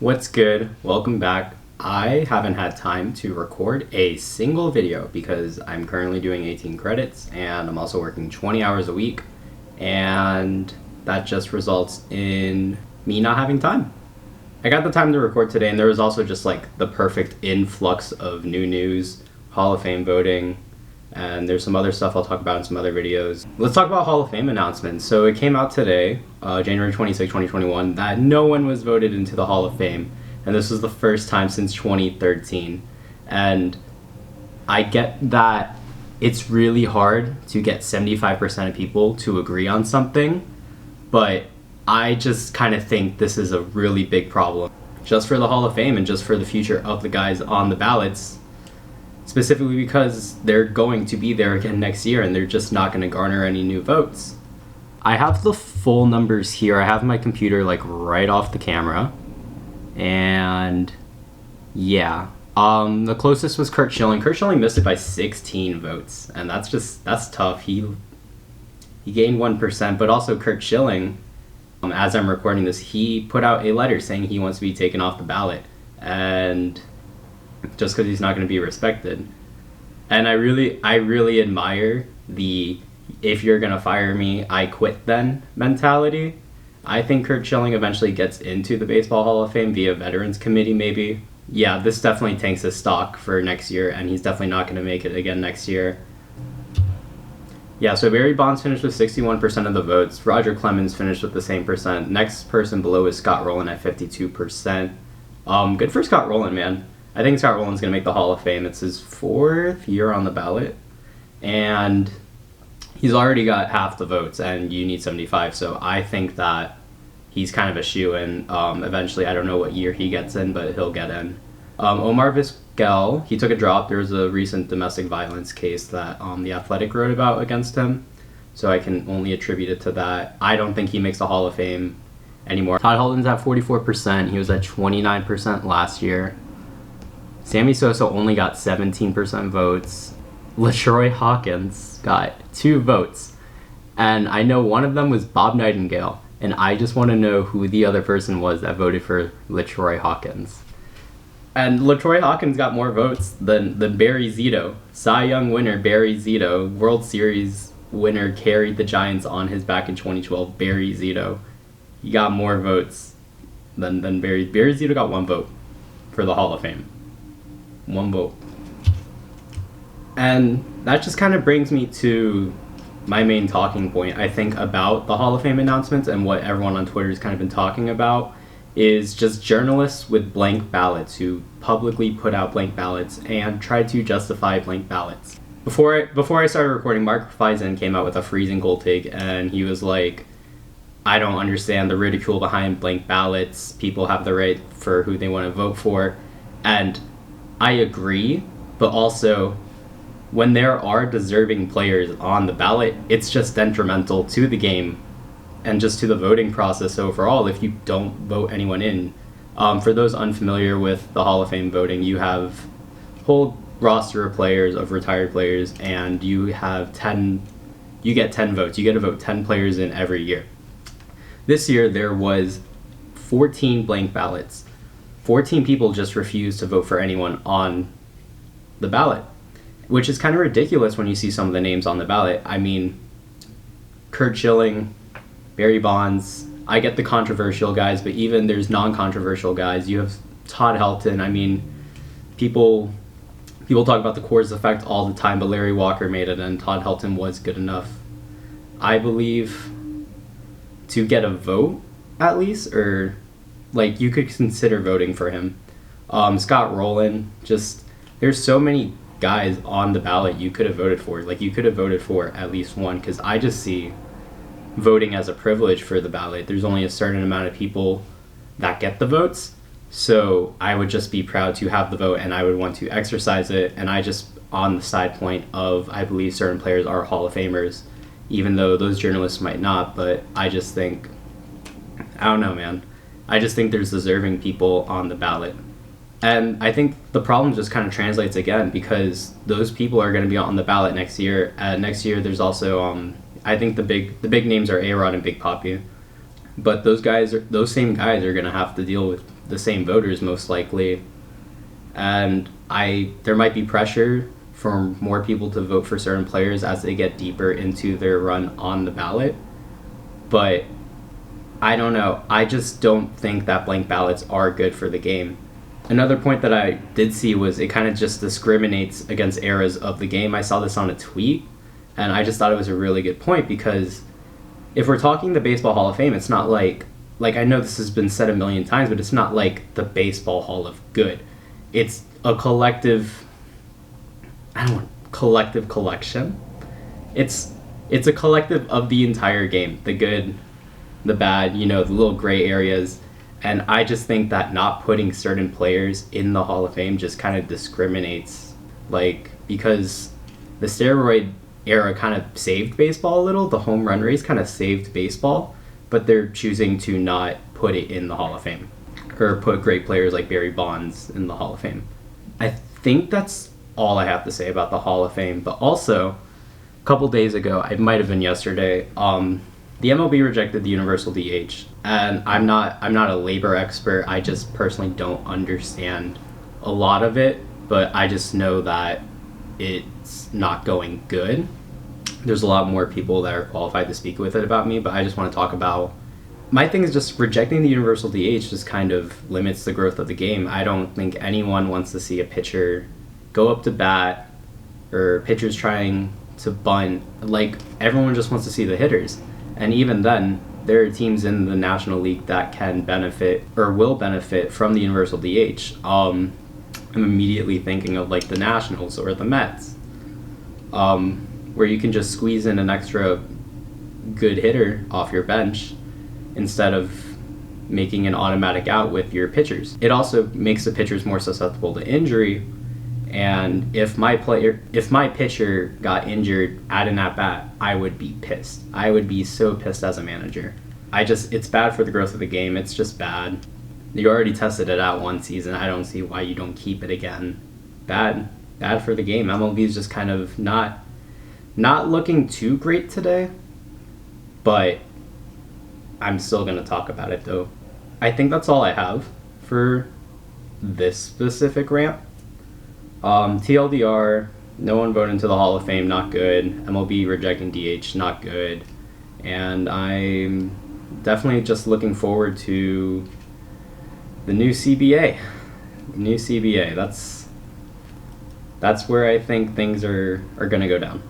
What's good? Welcome back. I haven't had time to record a single video because I'm currently doing 18 credits and I'm also working 20 hours a week, and that just results in me not having time. I got the time to record today, and there was also just like the perfect influx of new news, Hall of Fame voting, and there's some other stuff I'll talk about in some other videos. Let's talk about Hall of Fame announcements. So it came out today, January 26, 2021, that no one was voted into the Hall of Fame, and this was the first time since 2013. And I get that it's really hard to get 75% of people to agree on something, but I just kind of think this is a really big problem. Just for the Hall of Fame and just for the future of the guys on the ballots, specifically because they're going to be there again next year and they're just not going to garner any new votes. I have the full numbers here. I have my computer like right off the camera, and yeah, the closest was Curt Schilling. Curt Schilling missed it by 16 votes, and that's tough. He gained 1%, but also Curt Schilling, as I'm recording this, he put out a letter saying he wants to be taken off the ballot, and just because he's not going to be respected. And I really admire the "if you're going to fire me, I quit then" mentality. I think Curt Schilling eventually gets into the Baseball Hall of Fame via Veterans Committee, maybe. Yeah, this definitely tanks his stock for next year, and he's definitely not going to make it again next year. Yeah, so Barry Bonds finished with 61% of the votes. Roger Clemens finished with the same percent. Next person below is Scott Rowland at 52%. Good for Scott Rowland, man. I think Scott Rowland's going to make the Hall of Fame. It's his 4th year on the ballot, and he's already got half the votes, and you need 75, so I think that he's kind of a shoo-in. Eventually, I don't know what year he gets in, but he'll get in. Omar Vizquel, he took a drop. There was a recent domestic violence case that The Athletic wrote about against him, so I can only attribute it to that. I don't think he makes the Hall of Fame anymore. Todd Helton's at 44%. He was at 29% last year. Sammy Sosa only got 17% votes. LaTroy Hawkins got 2 votes. And I know one of them was Bob Nightingale. And I just want to know who the other person was that voted for LaTroy Hawkins. And LaTroy Hawkins got more votes than Barry Zito. Cy Young winner Barry Zito. World Series winner, carried the Giants on his back in 2012. Barry Zito. He got more votes than Barry. Barry Zito got 1 vote for the Hall of Fame. 1 vote. And that just kind of brings me to my main talking point, I think, about the Hall of Fame announcements and what everyone on Twitter has kind of been talking about is just journalists with blank ballots who publicly put out blank ballots and try to justify blank ballots. Before I started recording, Mark Fison came out with a freezing cold take, and he was like, I don't understand the ridicule behind blank ballots. People have the right for who they want to vote for. And I agree, but also when there are deserving players on the ballot, it's just detrimental to the game and just to the voting process overall if you don't vote anyone in. For those unfamiliar with the Hall of Fame voting, you have a whole roster of players, of retired players, and you get 10 votes. You get to vote 10 players in every year. This year there was 14 blank ballots. 14 people just refused to vote for anyone on the ballot, which is kind of ridiculous when you see some of the names on the ballot. I mean, Curt Schilling, Barry Bonds, I get the controversial guys, but even there's non-controversial guys. You have Todd Helton. I mean, people talk about the Coors effect all the time, but Larry Walker made it, and Todd Helton was good enough, I believe, to get a vote, at least, or like you could consider voting for him. Scott Rowland, just there's so many guys on the ballot you could have voted for. Like you could have voted for at least one, because I just see voting as a privilege for the ballot. There's only a certain amount of people that get the votes, so I would just be proud to have the vote and I would want to exercise it. And I just, on the side point of, I believe certain players are Hall of Famers, even though those journalists might not, but I just think, I don't know, man. I just think there's deserving people on the ballot. And I think the problem just kind of translates again, because those people are going to be on the ballot next year. Next year, there's also, I think the big names are A-Rod and Big Papi. But those same guys are going to have to deal with the same voters most likely, and there might be pressure for more people to vote for certain players as they get deeper into their run on the ballot. But I don't know. I just don't think that blank ballots are good for the game. Another point that I did see was it kind of just discriminates against eras of the game. I saw this on a tweet, and I just thought it was a really good point, because if we're talking the Baseball Hall of Fame, it's not like I know this has been said a million times, but it's not like the Baseball Hall of Good. It's a collective, collective collection. It's a collective of the entire game, the good, the bad, the little gray areas. And I just think that not putting certain players in the Hall of Fame just kind of discriminates, because the steroid era kind of saved baseball a little. The home run race kind of saved baseball, but they're choosing to not put it in the Hall of Fame or put great players like Barry Bonds in the Hall of Fame. I think that's all I have to say about the Hall of Fame. But also, a couple days ago, it might have been yesterday, the MLB rejected the universal DH, and I'm not a labor expert. I just personally don't understand a lot of it, but I just know that it's not going good. There's a lot more people that are qualified to speak with it about me, but I just want to talk about my thing is just rejecting the universal DH just kind of limits the growth of the game. I don't think anyone wants to see a pitcher go up to bat or pitchers trying to bunt. Everyone just wants to see the hitters. And even then, there are teams in the National League that can benefit or will benefit from the universal DH. I'm immediately thinking of the Nationals or the Mets, where you can just squeeze in an extra good hitter off your bench instead of making an automatic out with your pitchers. It also makes the pitchers more susceptible to injury. And if my pitcher got injured at an at-bat, I would be pissed. I would be so pissed as a manager. It's bad for the growth of the game. It's just bad. You already tested it out one season. I don't see why you don't keep it again. Bad for the game. MLB is just kind of not looking too great today, but I'm still going to talk about it though. I think that's all I have for this specific rant. TLDR, no one voted into the Hall of Fame, not good. MLB rejecting DH, not good. And I'm definitely just looking forward to the new CBA. That's where I think things are going to go down.